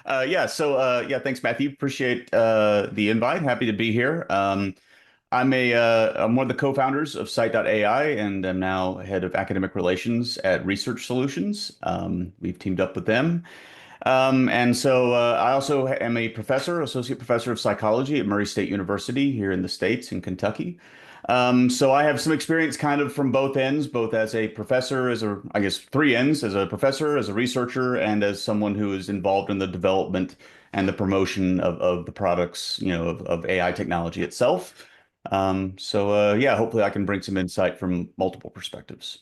Yeah, thanks, Matthew. Appreciate the invite. Happy to be here. I'm one of the co-founders of Scite.ai and am now head of academic relations at Research Solutions. We've teamed up with them. I also am a professor, associate professor of psychology at Murray State University here in the States in Kentucky. So I have some experience kind of from both ends, both as a professor, I guess three ends, as a professor, as a researcher, and as someone who is involved in the development and the promotion of the products, of AI technology itself. Yeah, hopefully I can bring some insight from multiple perspectives.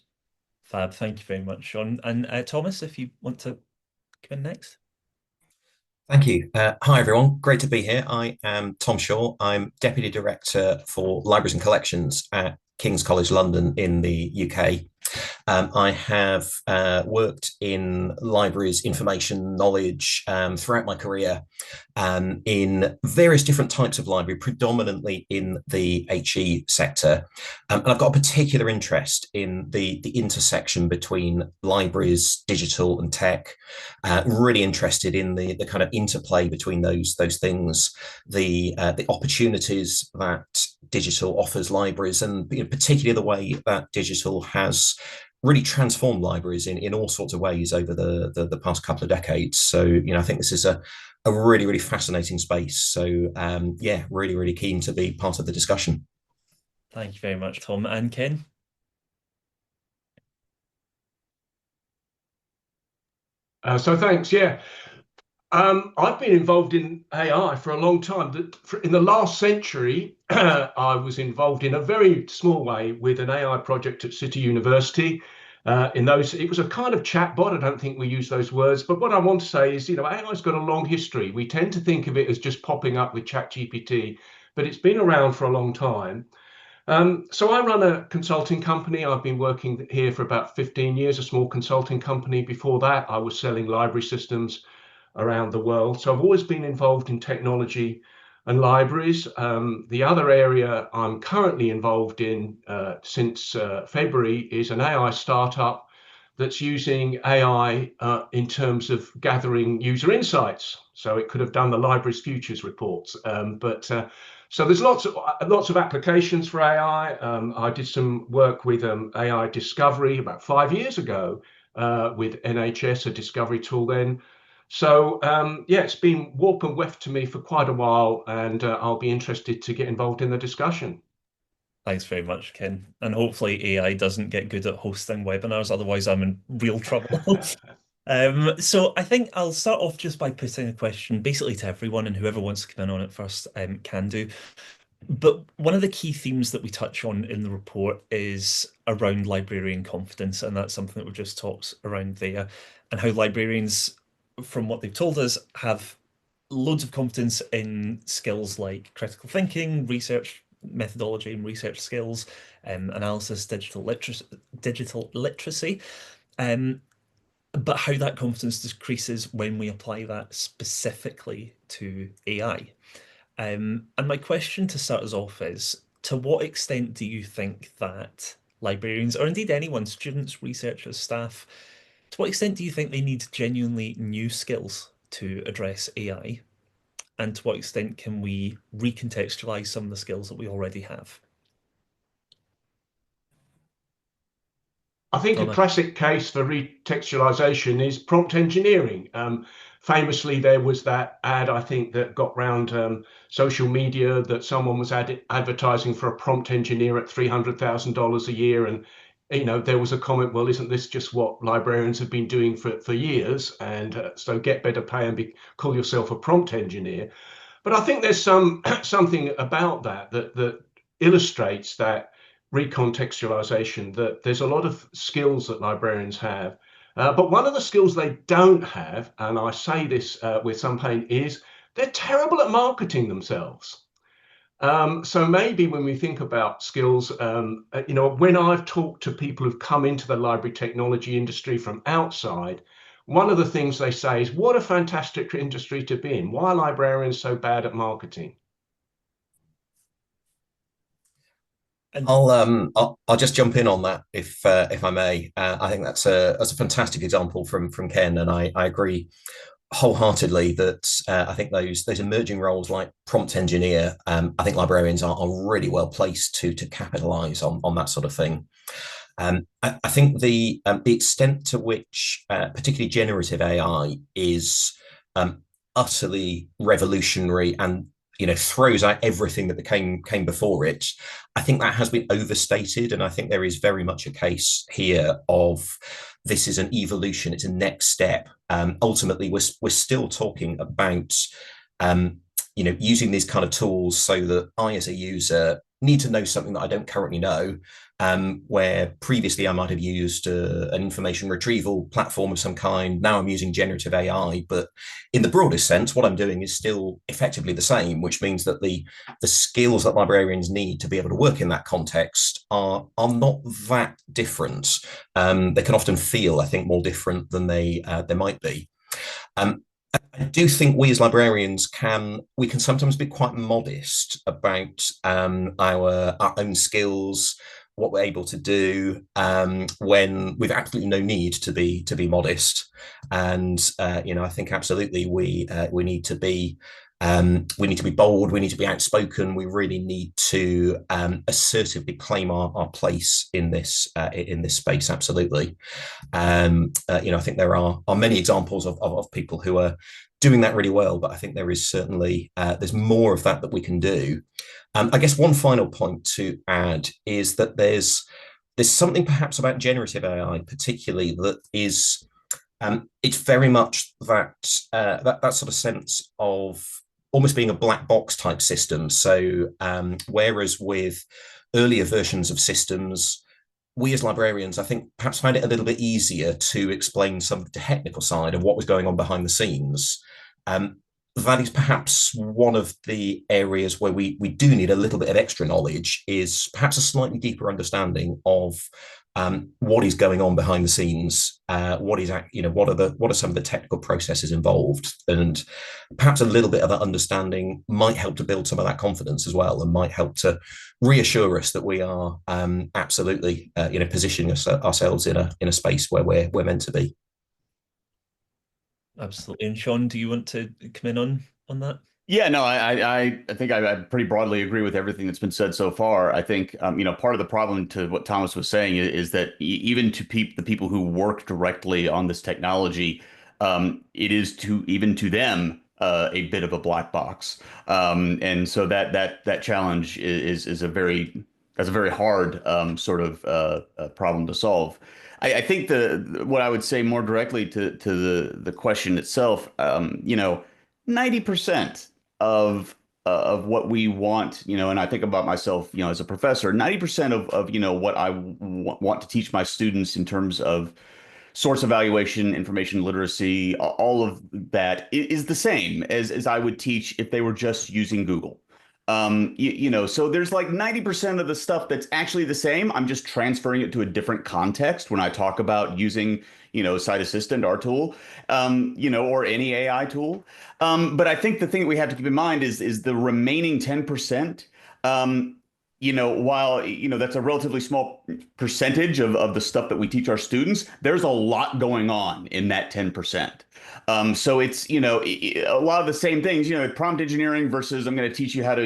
Fab, thank you very much, Sean. And Thomas, if you want to go next. Thank you. Hi, everyone. Great to be here. I am Tom Shaw. I'm Deputy Director for Libraries and Collections at King's College London in the UK. I have worked in libraries, information, knowledge throughout my career in various different types of library, predominantly in the HE sector. And I've got a particular interest in the intersection between libraries, digital and tech, really interested in the kind of interplay between those things, the opportunities that digital offers libraries, and particularly the way that digital has really transformed libraries in all sorts of ways over the past couple of decades. So, I think this is a really, really fascinating space. So, yeah, really, really keen to be part of the discussion. Thank you very much, Tom. And Ken? So thanks. Yeah. I've been involved in AI for a long time. In the last century, I was involved in a very small way with an AI project at City University. It was a kind of chatbot. I don't think we use those words, but what I want to say is, AI's got a long history. We tend to think of it as just popping up with ChatGPT, but it's been around for a long time. So I run a consulting company. I've been working here for about 15 years, a small consulting company. Before that, I was selling library systems around the world. So I've always been involved in technology and libraries. The other area I'm currently involved in since February is an AI startup that's using AI in terms of gathering user insights. So it could have done the library's futures reports. So there's lots of applications for AI. I did some work with AI discovery about 5 years ago with NHS, a discovery tool then. So yeah, it's been warp and weft to me for quite a while, and I'll be interested to get involved in the discussion. Thanks very much, Ken. And hopefully AI doesn't get good at hosting webinars, otherwise I'm in real trouble. So I think I'll start off just by putting a question basically to everyone, and whoever wants to come in on it first can do. But one of the key themes that we touch on in the report is around librarian confidence, and that's something that we've just talked around there, and how librarians, from what they've told us, have loads of confidence in skills like critical thinking, research methodology and research skills, analysis, digital literacy. Um, but how that confidence decreases when we apply that specifically to AI. And my question to start us off is, to what extent do you think that librarians, or indeed anyone, students, researchers, staff, to what extent do you think they need genuinely new skills to address AI? And to what extent can we recontextualize some of the skills that we already have? I think a Donna? classic case for retextualization is prompt engineering. Famously, there was that ad, I think, that got round social media that someone was advertising for a prompt engineer at $300,000 a year. And, there was a comment, well, isn't this just what librarians have been doing for years? And so get better pay and call yourself a prompt engineer. But I think there's something about that illustrates that recontextualization, that there's a lot of skills that librarians have. But one of the skills they don't have, and I say this with some pain, is they're terrible at marketing themselves. So maybe when we think about skills, when I've talked to people who've come into the library technology industry from outside, one of the things they say is, what a fantastic industry to be in. Why are librarians so bad at marketing? And I'll just jump in on that if I may. I think that's a fantastic example from Ken, and I agree wholeheartedly that I think those emerging roles like prompt engineer, I think librarians are really well placed to capitalize on that sort of thing. I think the extent to which particularly generative AI is utterly revolutionary and throws out everything that came before it, I think that has been overstated, and I think there is very much a case here of this is an evolution, it's a next step. Ultimately, we're still talking about using these kind of tools so that I, as a user, need to know something that I don't currently know, where previously I might have used an information retrieval platform of some kind. Now I'm using generative AI, but in the broadest sense, what I'm doing is still effectively the same, which means that the skills that librarians need to be able to work in that context are not that different. They can often feel, I think, more different than they might be. I do think we as librarians can sometimes be quite modest about our own skills, what we're able to do, when we've absolutely no need to be modest. And I think absolutely we need to be bold, we need to be outspoken, we really need to assertively claim our place in this space. Absolutely. I think there are many examples of people who are doing that really well, but I think there is certainly there's more of that we can do. I guess one final point to add is that there's something perhaps about generative AI particularly that is it's very much that sort of sense of almost being a black box type system. So whereas with earlier versions of systems, we as librarians, I think, perhaps find it a little bit easier to explain some of the technical side of what was going on behind the scenes. That is perhaps one of the areas where we do need a little bit of extra knowledge, is perhaps a slightly deeper understanding of what is going on behind the scenes, what are some of the technical processes involved, and perhaps a little bit of that understanding might help to build some of that confidence as well, and might help to reassure us that we are absolutely positioning ourselves in a space where we're meant to be. Absolutely. And Sean, do you want to come in on that? Yeah, no, I think I pretty broadly agree with everything that's been said so far. I think part of the problem to what Thomas was saying is that even to the people who work directly on this technology, it is even to them a bit of a black box, and so that challenge is a very hard sort of problem to solve. I think what I would say more directly to the question itself, 90% of what we want, and I think about myself, as a professor, 90% of what I want to teach my students in terms of source evaluation, information literacy, all of that is the same as I would teach if they were just using Google. So there's like 90% of the stuff that's actually the same. I'm just transferring it to a different context when I talk about using, Scite Assistant, our tool, or any AI tool. But I think the thing that we have to keep in mind is the remaining 10%. While that's a relatively small percentage of the stuff that we teach our students, there's a lot going on in that 10%. So it's, a lot of the same things, prompt engineering versus I'm going to teach you how to,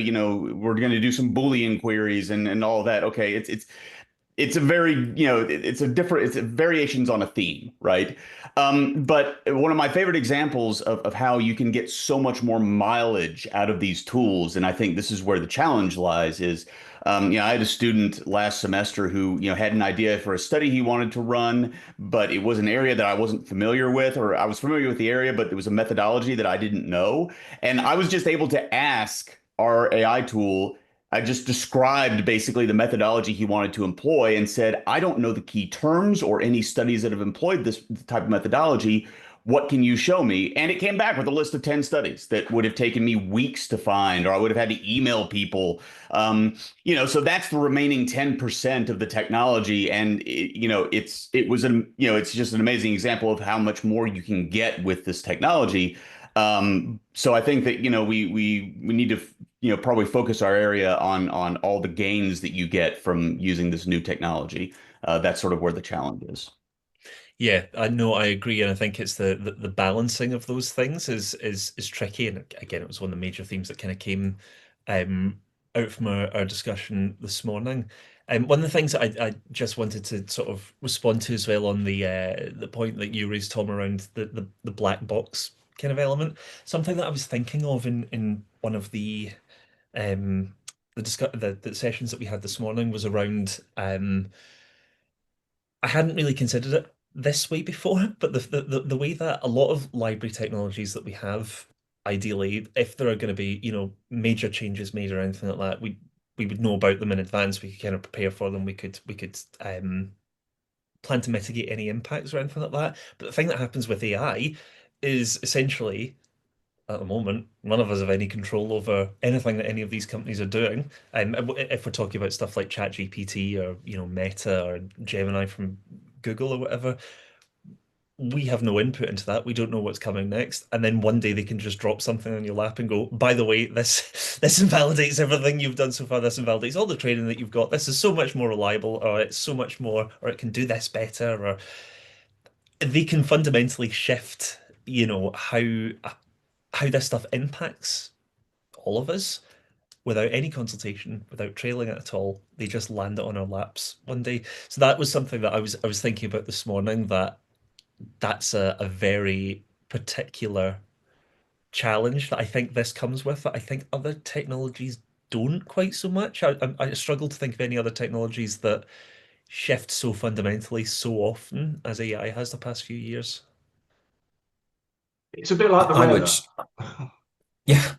we're going to do some Boolean queries and all that. Okay. It's a very, it's variations on a theme, right? But one of my favorite examples of how you can get so much more mileage out of these tools, and I think this is where the challenge lies, is, I had a student last semester who, had an idea for a study he wanted to run, but it was an area that I wasn't familiar with, or I was familiar with the area, but it was a methodology that I didn't know. And I was just able to ask our AI tool. I just described basically the methodology he wanted to employ and said, I don't know the key terms or any studies that have employed this type of methodology. What can you show me? And it came back with a list of 10 studies that would have taken me weeks to find, or I would have had to email people. So that's the remaining 10% of the technology. And it's just an amazing example of how much more you can get with this technology. So I think that, we need to, probably focus our area on all the gains that you get from using this new technology. That's sort of where the challenge is. Yeah, I know, I agree, and I think it's the balancing of those things is tricky. And again, it was one of the major themes that kind of came um, out from our discussion this morning. One of the things that I just wanted to sort of respond to as well on the point that you raised, Tom, around the black box kind of element. Something that I was thinking of in one of um, the sessions that we had this morning was around I hadn't really considered it this way before, but the way that a lot of library technologies that we have, ideally, if there are going to be, major changes made or anything like that, we would know about them in advance. We could kind of prepare for them. We could plan to mitigate any impacts or anything like that. But the thing that happens with AI is essentially at the moment, none of us have any control over anything that any of these companies are doing. If we're talking about stuff like ChatGPT or Meta or Gemini from Google or whatever, we have no input into that. We don't know what's coming next, and then one day they can just drop something on your lap and go, "By the way, this this invalidates everything you've done so far. This invalidates all the training that you've got. This is so much more reliable, or it's so much more, or it can do this better." Or they can fundamentally shift, how this stuff impacts all of us without any consultation, without trailing it at all. They just land it on our laps one day. So that was something that I was thinking about this morning. That's a very particular challenge that I think this comes with. That I think other technologies don't quite so much. I struggle to think of any other technologies that shift so fundamentally so often as AI has the past few years. It's a bit like the I would, weather. yeah,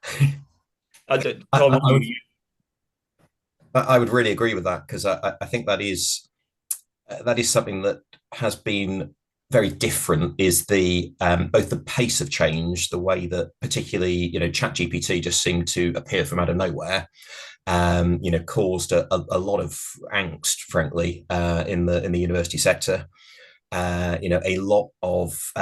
Tom, I would, I would really agree with that because I think that is something that has been very different. Is the both the pace of change, the way that particularly ChatGPT just seemed to appear from out of nowhere, caused a lot of angst, frankly, in the university sector. A lot of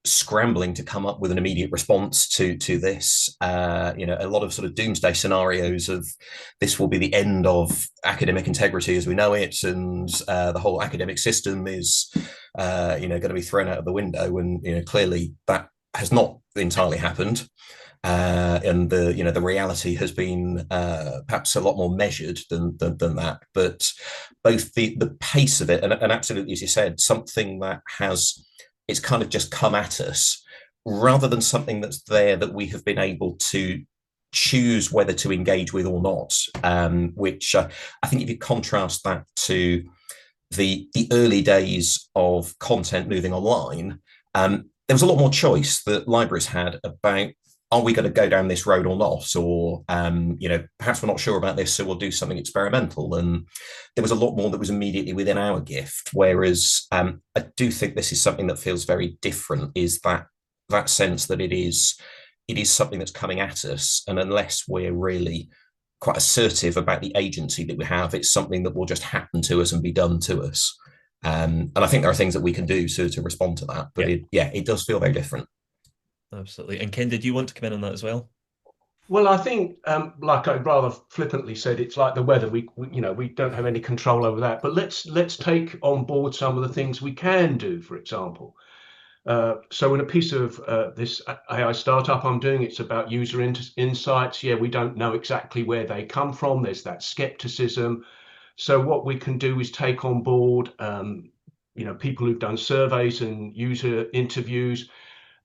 scrambling to come up with an immediate response to this. A lot of sort of doomsday scenarios of this will be the end of academic integrity as we know it, and the whole academic system is, going to be thrown out of the window. And clearly that has not entirely happened. And the reality has been perhaps a lot more measured than that. But both the pace of it and absolutely, as you said, something that it's kind of just come at us rather than something that's there that we have been able to choose whether to engage with or not. Which I think if you contrast that to the early days of content moving online, there was a lot more choice that libraries had about, are we going to go down this road or not? Or, perhaps we're not sure about this, so we'll do something experimental. And there was a lot more that was immediately within our gift. Whereas I do think this is something that feels very different, is that sense that it is something that's coming at us. And unless we're really quite assertive about the agency that we have, it's something that will just happen to us and be done to us. And I think there are things that we can do to respond to that. But it does feel very different. absolutely. And Ken, did you want to come in on that as well? Well, I think, like I rather flippantly said, it's like the weather. We don't have any control over that. But let's take on board some of the things we can do. For example, so in a piece of this AI startup I'm doing, it's about user insights. Yeah, we don't know exactly where they come from. There's that skepticism. So what we can do is take on board, people who've done surveys and user interviews,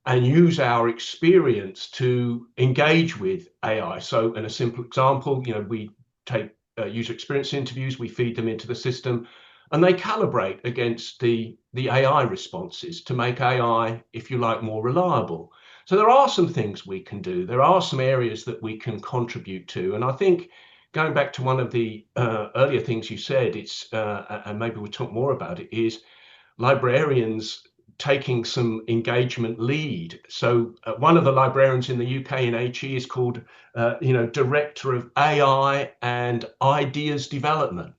and use our experience to engage with AI. So in a simple example, we take user experience interviews, we feed them into the system, and they calibrate against the AI responses to make AI, if you like, more reliable. So there are some things we can do. There are some areas that we can contribute to. And I think going back to one of the earlier things you said, and maybe we'll talk more about it, is librarians taking some engagement lead. So one of the librarians in the UK in HE is called, Director of AI and Ideas Development.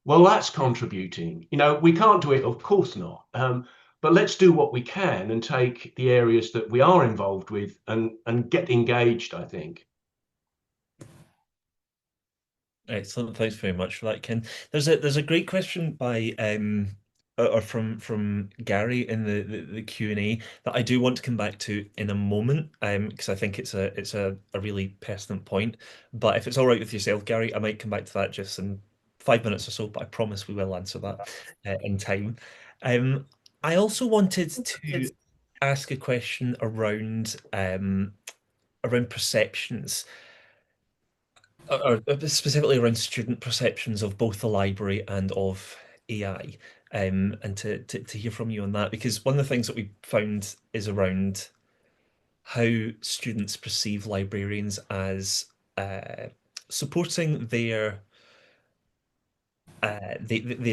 Well, that's contributing. We can't do it, of course not. But let's do what we can and take the areas that we are involved with and get engaged, I think. Excellent. Thanks very much for that, Ken. There's a great question by or from Gary in the Q&A that I do want to come back to in a moment, because I think it's a really pertinent point. But if it's all right with yourself, Gary, I might come back to that just in 5 minutes or so, but I promise we will answer that in time. Um, I also wanted to ask a question around perceptions, or specifically around student perceptions of both the library and of AI, and to hear from you on that, because one of the things that we found is around how students perceive librarians as supporting their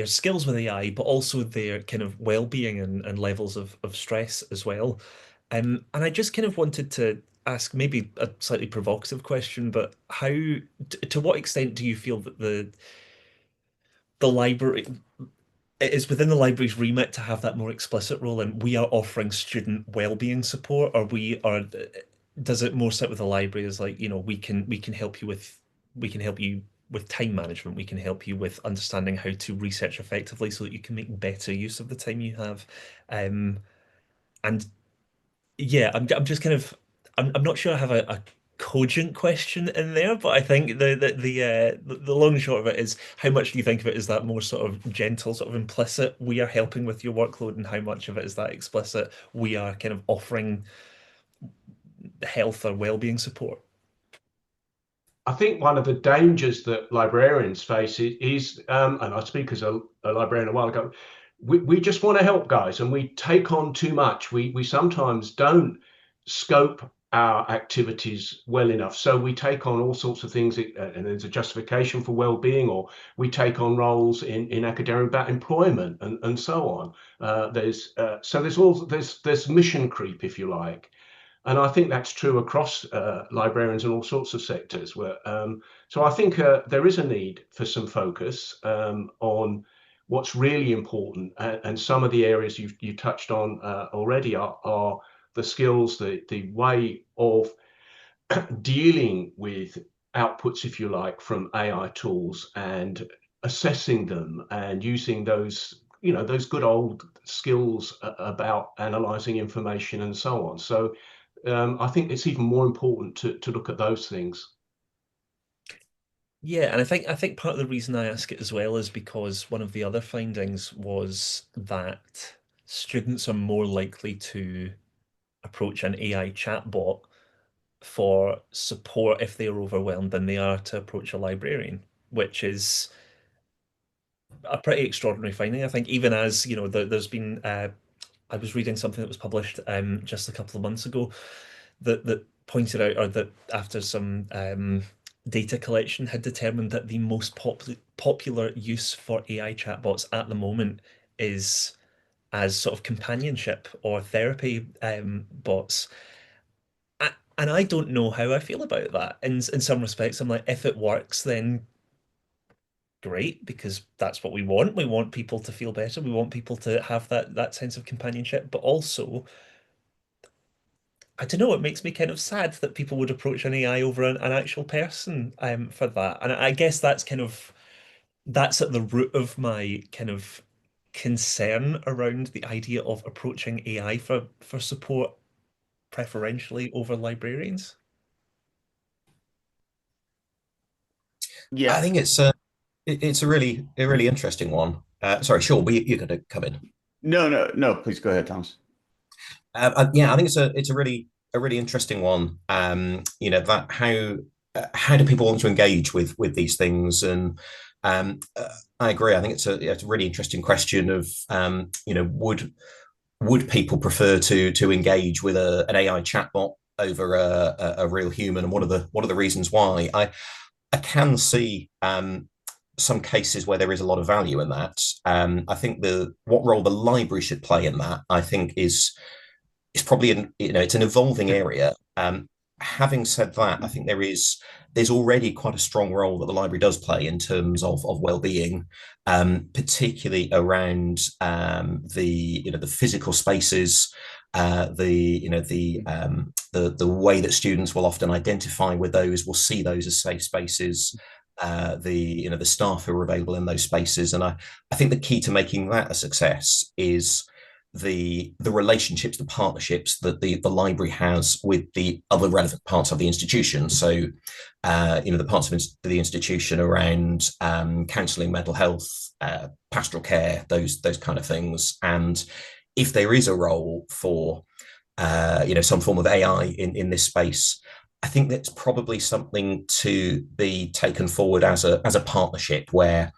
skills with AI, but also their kind of well-being and levels of stress as well. And I just kind of wanted to ask maybe a slightly provocative question, but to what extent do you feel that the library it is within the library's remit to have that more explicit role, and we are offering student well-being support, or does it more sit with the library as like, we can help you with time management, we can help you with understanding how to research effectively so that you can make better use of the time you have. And yeah, I'm just kind of I'm not sure I have a cogent question in there, but I think the long and short of it is, how much do you think of it as that more sort of gentle, sort of implicit, we are helping with your workload, and how much of it is that explicit, we are kind of offering health or well-being support? I think one of the dangers that librarians face is, and I speak as a librarian a while ago, we just want to help guys, and we take on too much. We sometimes don't scope our activities well enough. So we take on all sorts of things, and there's a justification for well-being, or we take on roles in academic about employment and so on. There's mission creep, if you like. And I think that's true across librarians in all sorts of sectors. So I think there is a need for some focus on what's really important. And some of the areas you touched on already are the skills, the way of dealing with outputs, if you like, from AI tools, and assessing them and using those good old skills about analyzing information and so on. So I think it's even more important to look at those things. Yeah, and I think part of the reason I ask it as well is because one of the other findings was that students are more likely to approach an AI chatbot for support if they are overwhelmed than they are to approach a librarian, which is a pretty extraordinary finding. I think, even as there's been I was reading something that was published just a couple of months ago that pointed out, or that after some data collection had determined that the most popular use for AI chatbots at the moment is as sort of companionship or therapy bots. And I don't know how I feel about that. In some respects, I'm like, if it works, then great, because that's what we want. We want people to feel better. We want people to have that sense of companionship. But also, I don't know, it makes me kind of sad that people would approach an AI over an actual person for that. And I guess that's at the root of my kind of concern around the idea of approaching AI for support preferentially over librarians. I Yeah. think it's a really interesting one. Sorry, Sean, you're going to come in. No, no, no. Please go ahead, Thomas. Yeah, I think it's a really interesting one. That how do people want to engage with these things? And I agree. I think it's a really interesting question of would people prefer to engage with an AI chatbot over a real human, and what are the reasons why? I can see some cases where there is a lot of value in that. I think what role the library should play in that, I think, is probably it's an evolving area. Having said that, I think there's already quite a strong role that the library does play in terms of well-being, particularly around the physical spaces, the way that students will often identify with those, will see those as safe spaces. the staff who are available in those spaces. And I think the key to making that a success is the relationships, the partnerships that the library has with the other relevant parts of the institution. So, the parts of the institution around counselling, mental health, pastoral care, those kind of things. And if there is a role for some form of AI in this space, I think that's probably something to be taken forward as a partnership where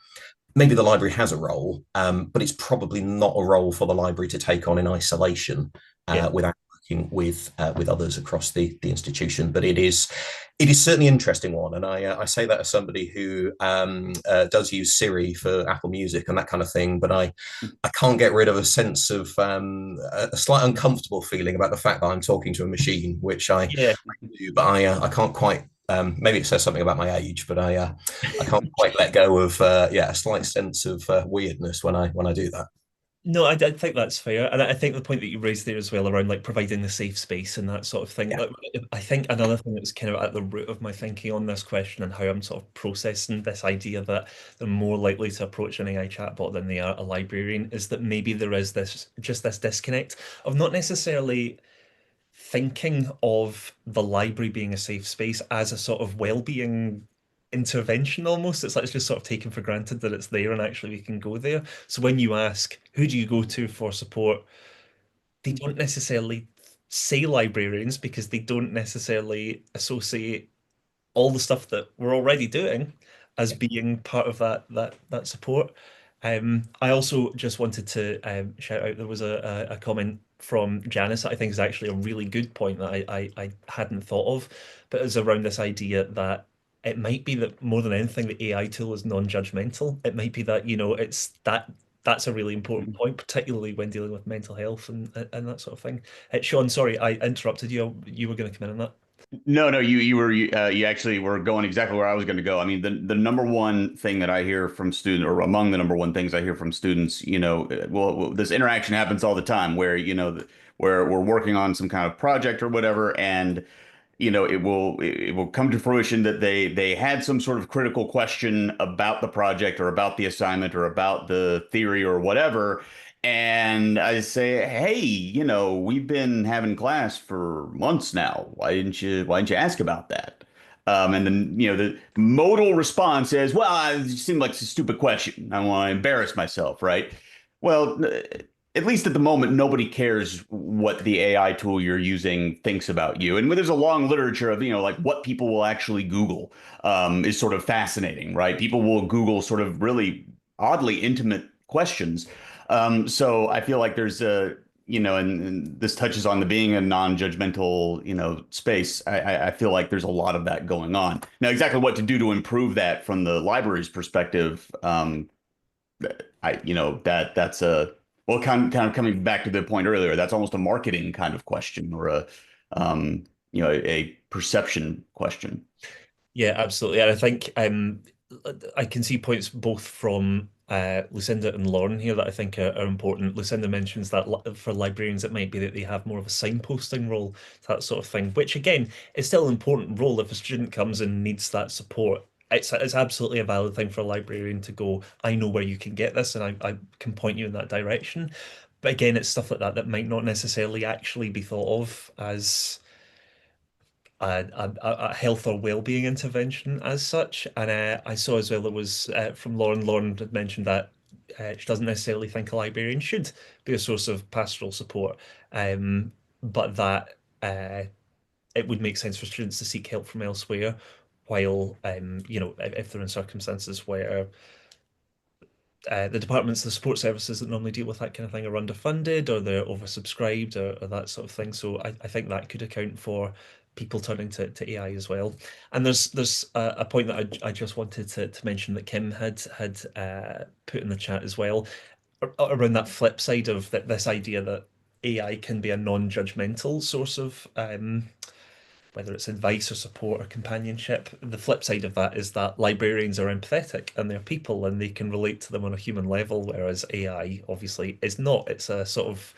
maybe the library has a role, but it's probably not a role for the library to take on in isolation without working with others across the institution. But it is certainly an interesting one, and I say that as somebody who does use Siri for Apple Music and that kind of thing. But I can't get rid of a sense of a slight uncomfortable feeling about the fact that I'm talking to a machine, which I do, but I can't quite. Maybe it says something about my age, but I can't quite let go of a slight sense of weirdness when I do that. No, I think that's fair, and I think the point that you raised there as well around like providing the safe space and that sort of thing. Yeah. Like, I think another thing that's kind of at the root of my thinking on this question and how I'm sort of processing this idea that they're more likely to approach an AI chatbot than they are a librarian is that maybe there is this disconnect of not necessarily thinking of the library being a safe space as a sort of well-being intervention almost. It's like it's just sort of taken for granted that it's there and actually we can go there. So when you ask, who do you go to for support? They don't necessarily say librarians because they don't necessarily associate all the stuff that we're already doing as being part of that support. I also just wanted to shout out there was a comment from Janice that I think is actually a really good point that I hadn't thought of, but it's around this idea that it might be that more than anything, the AI tool is non-judgmental. It might be that, it's that's a really important point, particularly when dealing with mental health and that sort of thing. Sean, sorry, I interrupted you. You were going to come in on that. No, you actually were going exactly where I was going to go. I mean, the number one thing that I hear from students, or among the number one things I hear from students, this interaction happens all the time where, where we're working on some kind of project or whatever, and it will come to fruition that they had some sort of critical question about the project or about the assignment or about the theory or whatever. And I say, hey, we've been having class for months now. Why didn't you ask about that? And then, the modal response is, well, it seemed like it's a stupid question. I want to embarrass myself, right? Well, at least at the moment, nobody cares what the AI tool you're using thinks about you. And there's a long literature of, like what people will actually Google is sort of fascinating, right? People will Google sort of really oddly intimate questions. So I feel like there's and this touches on the being a non-judgmental, space. I feel like there's a lot of that going on. Now, exactly what to do to improve that from the library's perspective, that's a well, kind of coming back to the point earlier, that's almost a marketing kind of question or a perception question. Yeah, absolutely. And I think I can see points both from Lucinda and Lauren here that I think are important. Lucinda mentions that for librarians, it might be that they have more of a signposting role, that sort of thing, which again is still an important role if a student comes and needs that support. It's absolutely a valid thing for a librarian to go, I know where you can get this and I can point you in that direction. But again, it's stuff like that that might not necessarily actually be thought of as a health or well-being intervention as such. And I saw as well it was from Lauren. Lauren had mentioned that she doesn't necessarily think a librarian should be a source of pastoral support, but that it would make sense for students to seek help from elsewhere, while if they're in circumstances where the departments, the support services that normally deal with that kind of thing are underfunded or they're oversubscribed or that sort of thing. So I think that could account for people turning to AI as well. And there's a point that I just wanted to mention that Kim had put in the chat as well around that flip side of this idea that AI can be a non-judgmental source of whether it's advice or support or companionship. The flip side of that is that librarians are empathetic and they're people and they can relate to them on a human level, whereas AI obviously is not. It's a sort of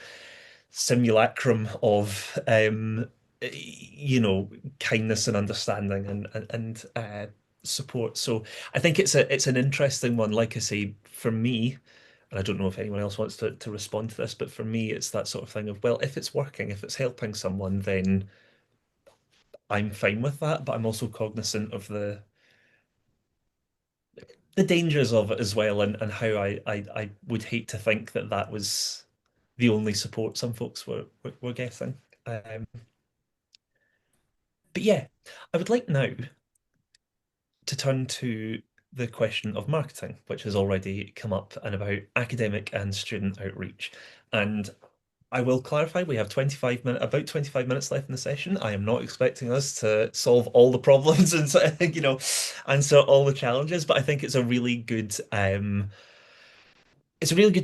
simulacrum of kindness and understanding and support. So I think it's an interesting one. Like I say, for me, and I don't know if anyone else wants to respond to this, but for me, it's that sort of thing of, well, if it's working, if it's helping someone, then I'm fine with that. But I'm also cognizant of the dangers of it as well, and how I would hate to think that that was the only support some folks were getting. But yeah, I would like now to turn to the question of marketing, which has already come up, and about academic and student outreach. And I will clarify, we have about 25 minutes left in the session. I am not expecting us to solve all the problems and, answer all the challenges, but I think it's a really good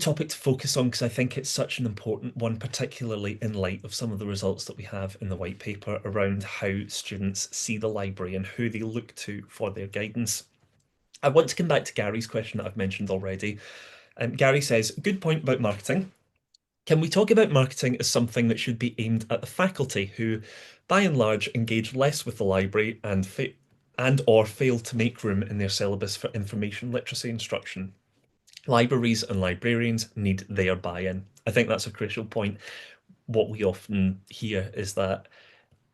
topic to focus on, because I think it's such an important one, particularly in light of some of the results that we have in the white paper around how students see the library and who they look to for their guidance. I want to come back to Gary's question that I've mentioned already. Gary says, good point about marketing. Can we talk about marketing as something that should be aimed at the faculty who, by and large, engage less with the library and or fail to make room in their syllabus for information literacy instruction? Libraries and librarians need their buy-in. I think that's a crucial point. What we often hear is that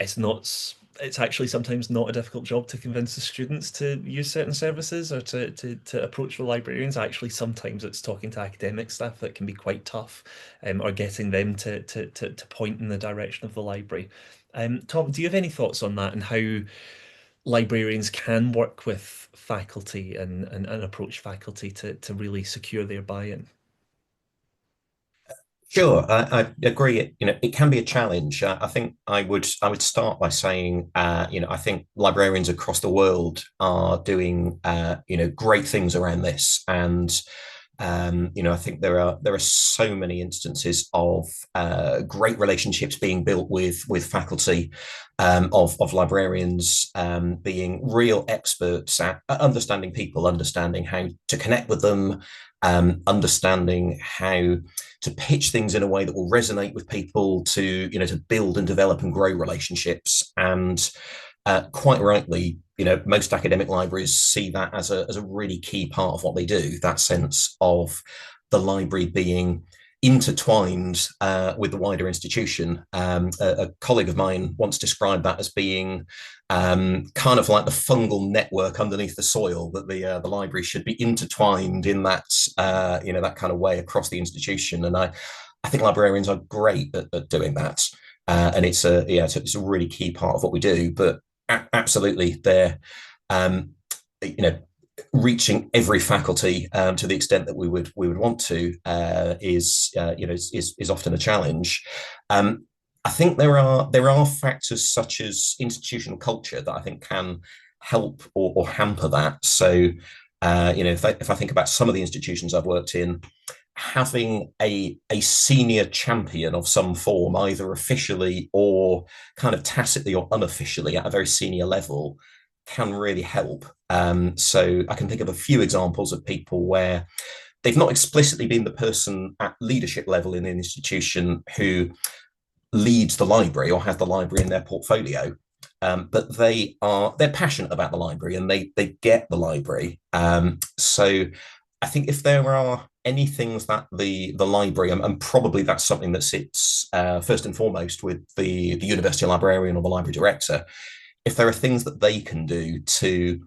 it's actually sometimes not a difficult job to convince the students to use certain services or to approach the librarians. Actually, sometimes it's talking to academic staff that can be quite tough, or getting them to point in the direction of the library. Tom, do you have any thoughts on that, and how librarians can work with faculty and approach faculty to really secure their buy-in? Sure, I agree. It can be a challenge. I think I would start by saying, I think librarians across the world are doing, great things around this, and I think there are so many instances of great relationships being built with faculty, of librarians being real experts at understanding people, understanding how to connect with them, understanding how to pitch things in a way that will resonate with people, to build and develop and grow relationships. And quite rightly, most academic libraries see that as a really key part of what they do, that sense of the library being intertwined with the wider institution. A colleague of mine once described that as being kind of like the fungal network underneath the soil, that the library should be intertwined in that that kind of way across the institution. And I think librarians are great at doing that, and it's a really key part of what we do. But absolutely, they're reaching every faculty to the extent that we would want to is often a challenge. I think there are factors such as institutional culture that I think can help or hamper that. So, if I think about some of the institutions I've worked in, having a senior champion of some form, either officially or kind of tacitly or unofficially at a very senior level, can really help. So I can think of a few examples of people where they've not explicitly been the person at leadership level in an institution who leads the library or has the library in their portfolio, but they're passionate about the library and they get the library. So I think if there are any things that the library, and probably that's something that sits first and foremost with the university librarian or the library director, if there are things that they can do to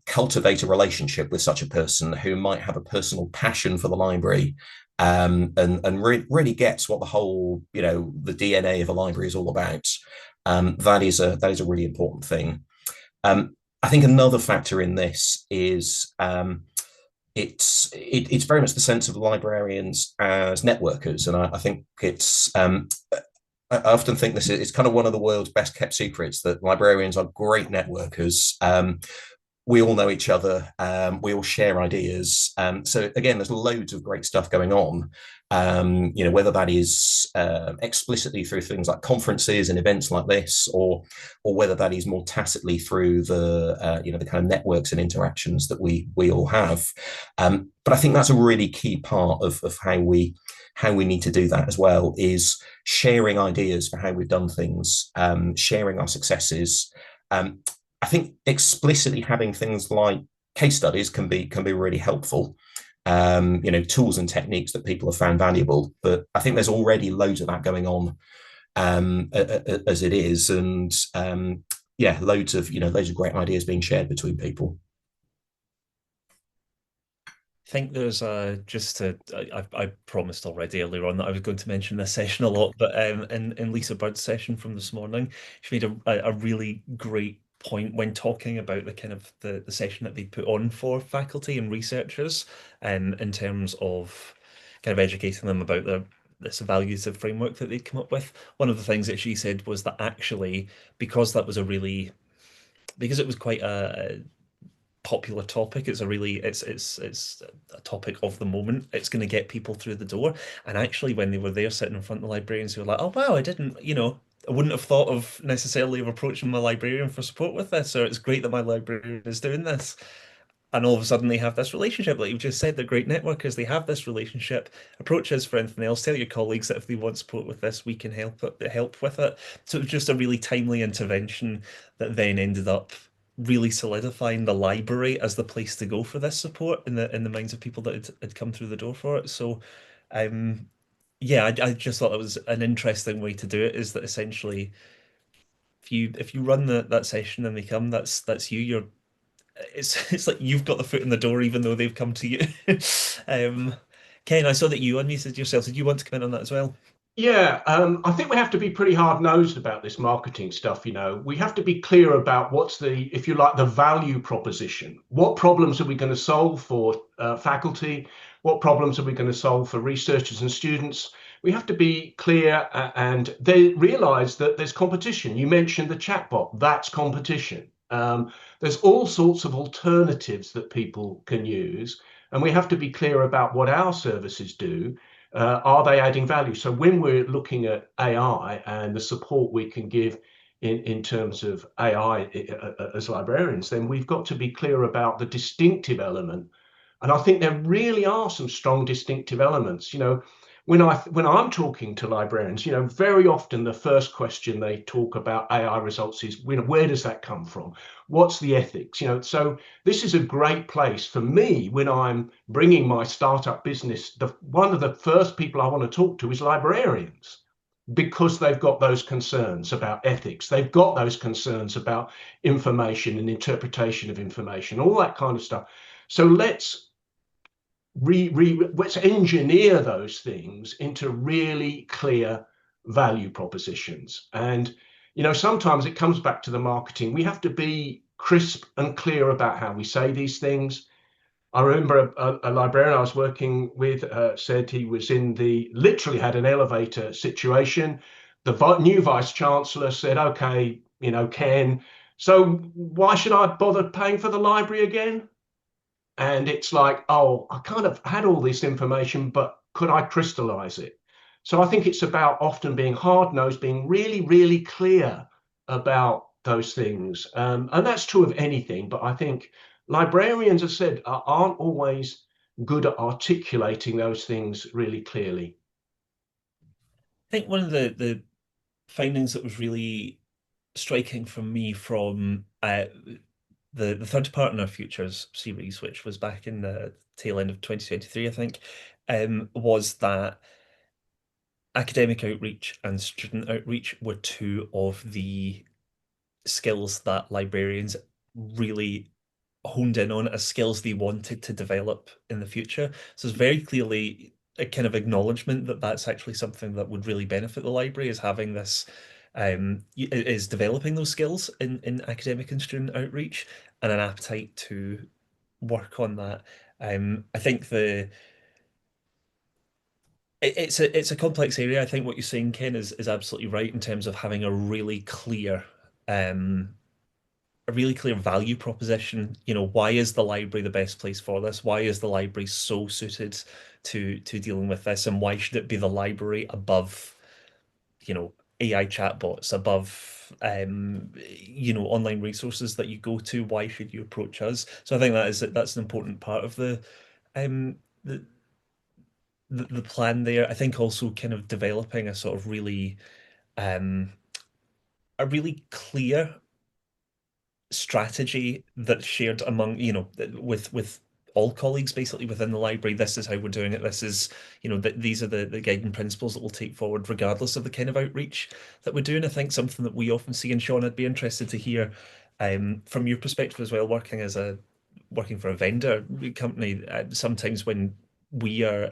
cultivate a relationship with such a person who might have a personal passion for the library, and really gets what the whole, the DNA of a library is all about, that is a really important thing. I think another factor in this is it's very much the sense of librarians as networkers, and I think it's I often think it's kind of one of the world's best kept secrets, that librarians are great networkers. We all know each other. We all share ideas. So again, there's loads of great stuff going on. Whether that is explicitly through things like conferences and events like this, or whether that is more tacitly through the kind of networks and interactions that we all have. But I think that's a really key part of how we need to do that as well, is sharing ideas for how we've done things, sharing our successes. I think explicitly having things like case studies can be really helpful. Tools and techniques that people have found valuable. But I think there's already loads of that going on as it is, and yeah, loads of great ideas being shared between people. I think there's just to I promised already earlier on that I was going to mention this session a lot, but in Lisa Bird's session from this morning, she made a really great point when talking about the kind of the session that they put on for faculty and researchers, in terms of kind of educating them about this evaluative framework that they'd come up with. One of the things that she said was that actually, because that was a really because it was quite a popular topic. It's a really it's a topic of the moment. It's going to get people through the door. And actually, when they were there sitting in front of the librarians, who were like, "Oh wow, I didn't, I wouldn't have thought of necessarily of approaching my librarian for support with this, or it's great that my librarian is doing this." And all of a sudden, they have this relationship, like you've just said. They're great networkers. They have this relationship. Approach us for anything else. Tell your colleagues that if they want support with this, we can help with it. So it was just a really timely intervention that then ended up really solidifying the library as the place to go for this support in the minds of people that had come through the door for it. So, um, yeah, I just thought that was an interesting way to do it. Is that essentially, if you run that session and they come, that's you. It's like you've got the foot in the door, even though they've come to you. um, Ken, I saw that you unmuted yourself. Did you want to comment on that as well? Yeah, I think we have to be pretty hard-nosed about this marketing stuff. We have to be clear about what's if you like, the value proposition. What problems are we going to solve for faculty? What problems are we going to solve for researchers and students? We have to be clear and they realize that there's competition. You mentioned the chatbot, that's competition. There's all sorts of alternatives that people can use, and we have to be clear about what our services do. Are they adding value? So when we're looking at AI and the support we can give in terms of AI as librarians, then we've got to be clear about the distinctive element. And I think there really are some strong distinctive elements. When I'm talking to librarians, very often the first question they talk about AI results is, where does that come from? What's the ethics? So this is a great place for me when I'm bringing my startup business. One of the first people I want to talk to is librarians, because they've got those concerns about ethics. They've got those concerns about information and interpretation of information, all that kind of stuff. So let's engineer those things into really clear value propositions. And sometimes it comes back to the marketing. We have to be crisp and clear about how we say these things. I remember a librarian I was working with said he was literally had an elevator situation. The new vice chancellor said, "Okay, Ken, so why should I bother paying for the library again?" And it's like, oh, I kind of had all this information, but could I crystallize it? So I think it's about often being hard-nosed, being really, really clear about those things. And that's true of anything, but I think librarians, as I said, aren't always good at articulating those things really clearly. I think one of the findings that was really striking for me from the third part in our futures series, which was back in the tail end of 2023, I think, was that academic outreach and student outreach were two of the skills that librarians really honed in on as skills they wanted to develop in the future. So it's very clearly a kind of acknowledgement that that's actually something that would really benefit the library, is having this, is developing those skills in academic and student outreach, and an appetite to work on that. I think it's a complex area. I think what you're saying, Ken, is absolutely right in terms of having um, a really clear value proposition. Why is the library the best place for this? Why is the library so suited to dealing with this? And why should it be the library above, AI chatbots, above online resources that you go to? Why should you approach us? So I think that's an important part of um the the plan there. I think also kind of developing um a really clear strategy that's shared among, with all colleagues basically within the library. This is how we're doing it. This is, these are the guiding principles that we'll take forward, regardless of the kind of outreach that we're doing. I think something that we often see, and Sean, I'd be interested to hear from your perspective as well, working for a vendor company. Sometimes when we are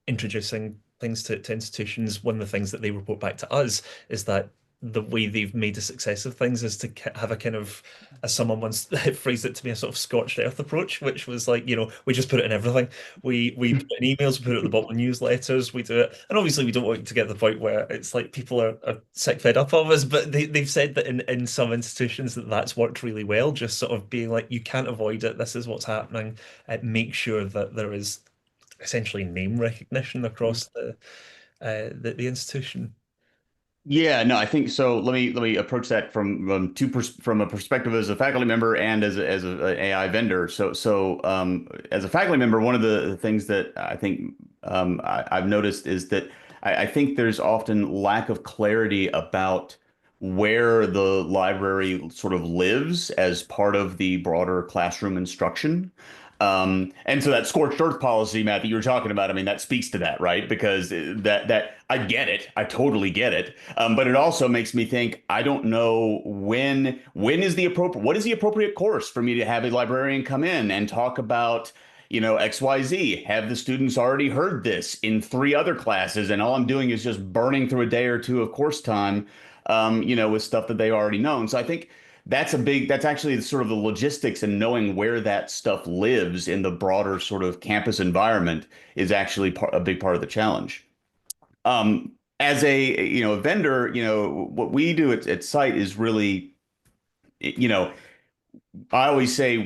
introducing things to institutions, one of the things that they report back to us is that the way they've made a success of things is to have a kind of, as someone once phrased it to me, a sort of scorched earth approach, which was like, we just put it in everything. We put it in emails, we put it at the bottom of newsletters, we do it. And obviously we don't want to get to the point where it's like people are sick fed up of us, but they've said that in some institutions that's worked really well, just sort of being like, you can't avoid it, this is what's happening. Make sure that there is essentially name recognition across the institution. Yeah, no, I think so. Let me approach that from from a perspective as a faculty member and an AI vendor. As a faculty member, one of the things that I think I've noticed is that I think there's often lack of clarity about where the library sort of lives as part of the broader classroom instruction. And so that scorched earth policy, Matt, that you were talking about, I mean, that speaks to that, right? Because that I get it, I totally get it, but it also makes me think. I don't know when is the appropriate what is the appropriate course for me to have a librarian come in and talk about, XYZ. Have the students already heard this in three other classes, and all I'm doing is just burning through a day or two of course time, with stuff that they already know. And so I think that's actually sort of the logistics, and knowing where that stuff lives in the broader sort of campus environment is actually a big part of the challenge. As a vendor, what we do at Scite is really, you know I always say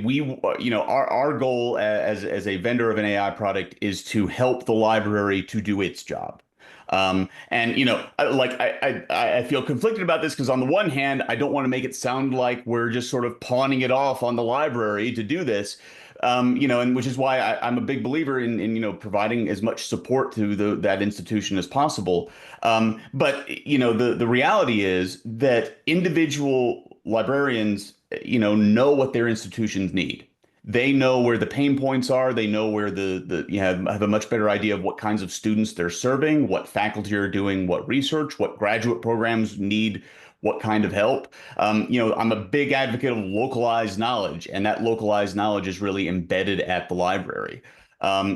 our goal as a vendor of an AI product is to help the library to do its job. And I feel conflicted about this because on the one hand, I don't want to make it sound like we're just sort of pawning it off on the library to do this. And which is why I'm a big believer in providing as much support to that institution as possible. But the reality is that individual librarians, know what their institutions need. They know where the pain points are. They know where you have a much better idea of what kinds of students they're serving, what faculty are doing, what research, what graduate programs need what kind of help. I'm a big advocate of localized knowledge, and that localized knowledge is really embedded at the library.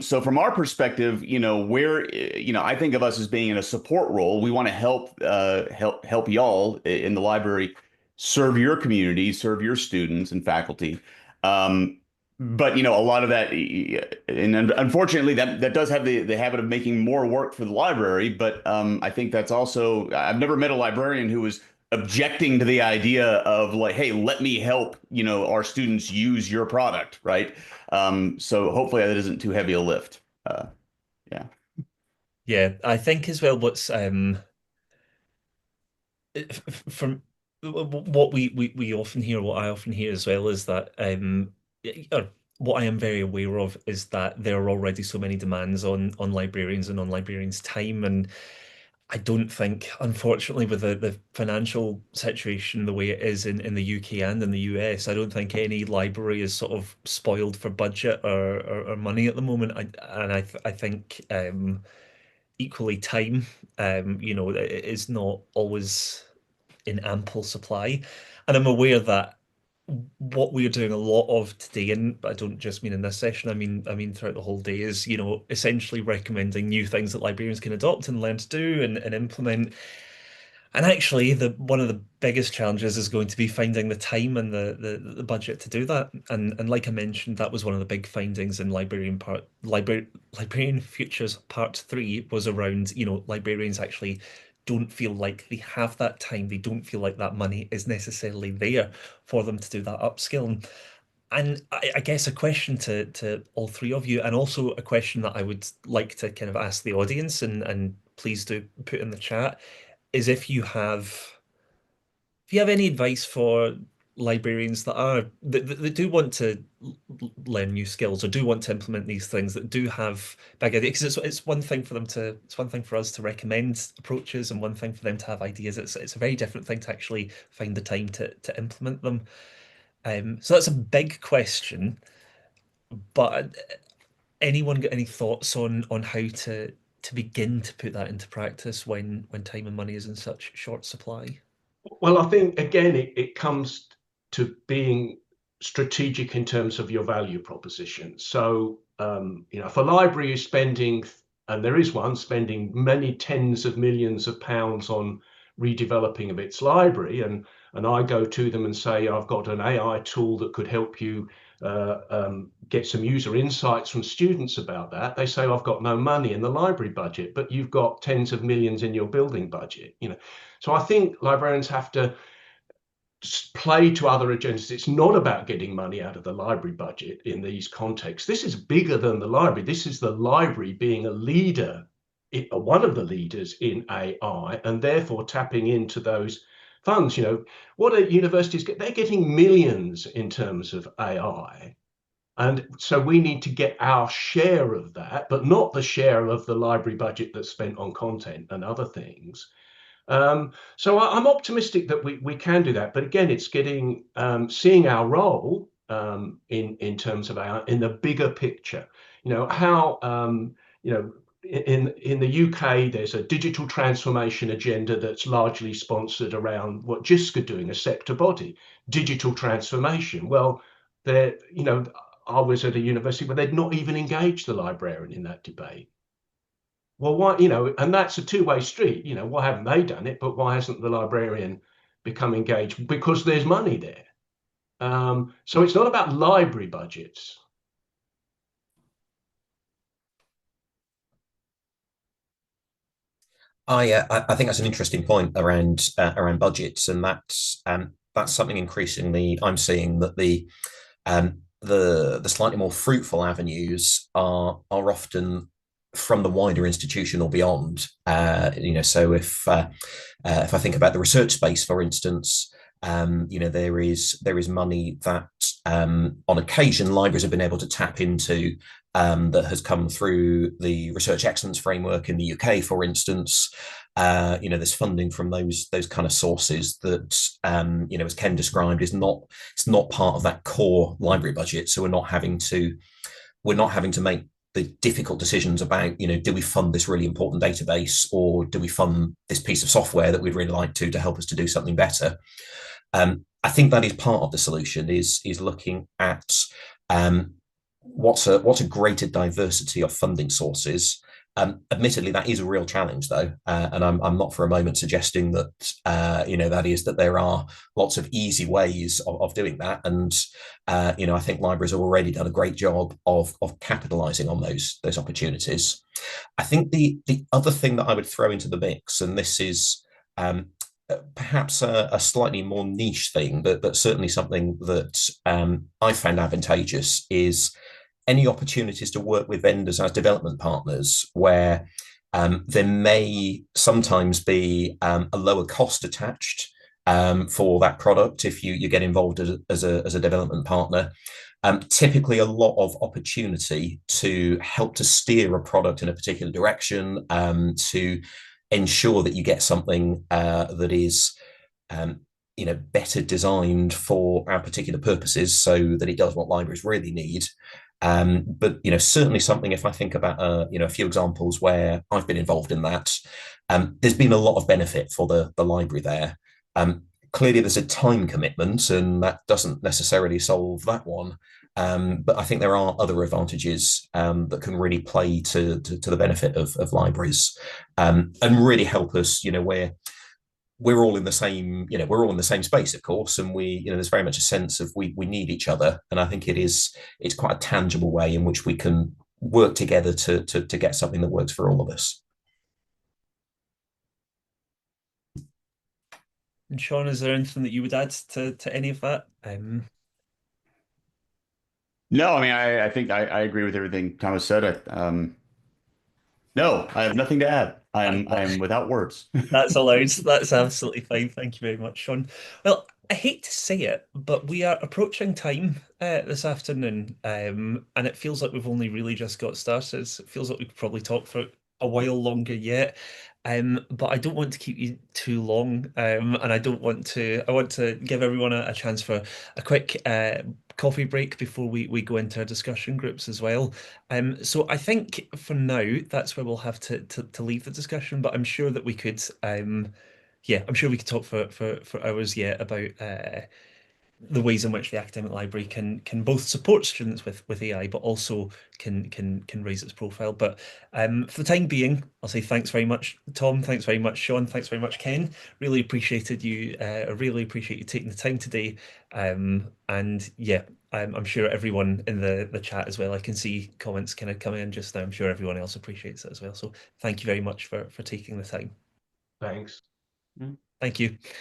So from our perspective, I think of us as being in a support role. We want to help y'all in the library serve your community, serve your students and faculty. Um, but a lot of that, and unfortunately, that does have the habit of making more work for the library. But I think that's also, I've never met a librarian who was objecting to the idea of like, hey, let me help, our students use your product, right? So hopefully that isn't too heavy a lift. Yeah. Yeah, I think as well what's from what we often hear, what I often hear as well is that or what I am very aware of is that there are already so many demands on librarians and on librarians' time. And I don't think, unfortunately, with the financial situation the way it is in the UK and in the US, I don't think any library is sort of spoiled for budget or money at the moment. I think equally time, it is not always in ample supply. And I'm aware that what we're doing a lot of today, and I don't just mean in this session, I mean throughout the whole day, is, essentially recommending new things that librarians can adopt and learn to do and implement. And actually, the one of the biggest challenges is going to be finding the time and the budget to do that. And like I mentioned, that was one of the big findings in Librarian Futures Part 3 was around, librarians actually don't feel like they have that time. They don't feel like that money is necessarily there for them to do that upskilling. And I guess a question to all three of you, and also a question that I would like to kind of ask the audience, and please do put in the chat, is if you have any advice for librarians that do want to learn new skills or do want to implement these things, that do have big ideas, because it's one thing for them to it's one thing for us to recommend approaches and one thing for them to have ideas. It's a very different thing to actually find the time to implement them. So that's a big question, but anyone got any thoughts on how to begin to put that into practice when time and money is in such short supply? Well, I think again, it comes to being strategic in terms of your value proposition. So, if a library is spending, and there is one spending many tens of millions of pounds on redeveloping of its library, and I go to them and say, I've got an AI tool that could help you get some user insights from students about that. They say, I've got no money in the library budget, but you've got tens of millions in your building budget. So I think librarians have to play to other agendas. It's not about getting money out of the library budget in these contexts. This is bigger than the library. This is the library being a leader, one of the leaders in AI, and therefore tapping into those funds. What are universities get? They're getting millions in terms of AI. And so we need to get our share of that, but not the share of the library budget that's spent on content and other things. So I'm optimistic that we can do that. But again, it's getting seeing our role in terms of our in the bigger picture. How in the UK there's a digital transformation agenda that's largely sponsored around what JISC are doing, a sector body, digital transformation. Well, I was at a university where they'd not even engaged the librarian in that debate. Well, why, and that's a two-way street. Why haven't they done it? But why hasn't the librarian become engaged? Because there's money there. So it's not about library budgets. I think that's an interesting point around budgets, and that's something increasingly I'm seeing, that the slightly more fruitful avenues are often from the wider institution or beyond. So if I think about the research space, for instance, there is money that on occasion libraries have been able to tap into, that has come through the Research Excellence Framework in the UK, for instance. There's funding from those kind of sources that, as Ken described, it's not part of that core library budget. So we're not having to make the difficult decisions about, do we fund this really important database, or do we fund this piece of software that we'd really like to help us to do something better. I think that is part of the solution, is looking at what's a greater diversity of funding sources. Admittedly, that is a real challenge, though, and I'm not for a moment suggesting that that there are lots of easy ways of doing that. And I think libraries have already done a great job of capitalising on those opportunities. I think the other thing that I would throw into the mix, and this is perhaps a slightly more niche thing, but certainly something that I found advantageous, is any opportunities to work with vendors as development partners, where there may sometimes be a lower cost attached for that product if you get involved as a development partner. Typically a lot of opportunity to help to steer a product in a particular direction, to ensure that you get something that is better designed for our particular purposes, so that it does what libraries really need. But certainly something, if I think about a few examples where I've been involved in that, there's been a lot of benefit for the library there. Clearly there's a time commitment, and that doesn't necessarily solve that one. But I think there are other advantages that can really play to the benefit of libraries, and really help us. We're all in the same space, of course, and there's very much a sense of we need each other, and I think it's quite a tangible way in which we can work together to get something that works for all of us. And Sean, is there anything that you would add to any of that? No, I mean, I think I agree with everything Thomas said. No, I have nothing to add. I am without words. That's allowed. That's absolutely fine. Thank you very much, Sean. Well, I hate to say it, but we are approaching time this afternoon, and it feels like we've only really just got started. It feels like we could probably talk for a while longer yet. But I don't want to keep you too long, and I don't want to. I want to give everyone a chance for a quick coffee break before we go into our discussion groups as well. So I think for now that's where we'll have to leave the discussion. But I'm sure that we could. Yeah, I'm sure we could talk for hours yet about the ways in which the academic library can both support students with AI, but also can raise its profile. But for the time being, I'll say thanks very much, Tom. Thanks very much, Sean. Thanks very much, Ken. Really appreciated you. I really appreciate you taking the time today. And yeah, I'm sure everyone in the chat as well. I can see comments kind of coming in just now. I'm sure everyone else appreciates it as well. So thank you very much for taking the time. Thanks. Thank you.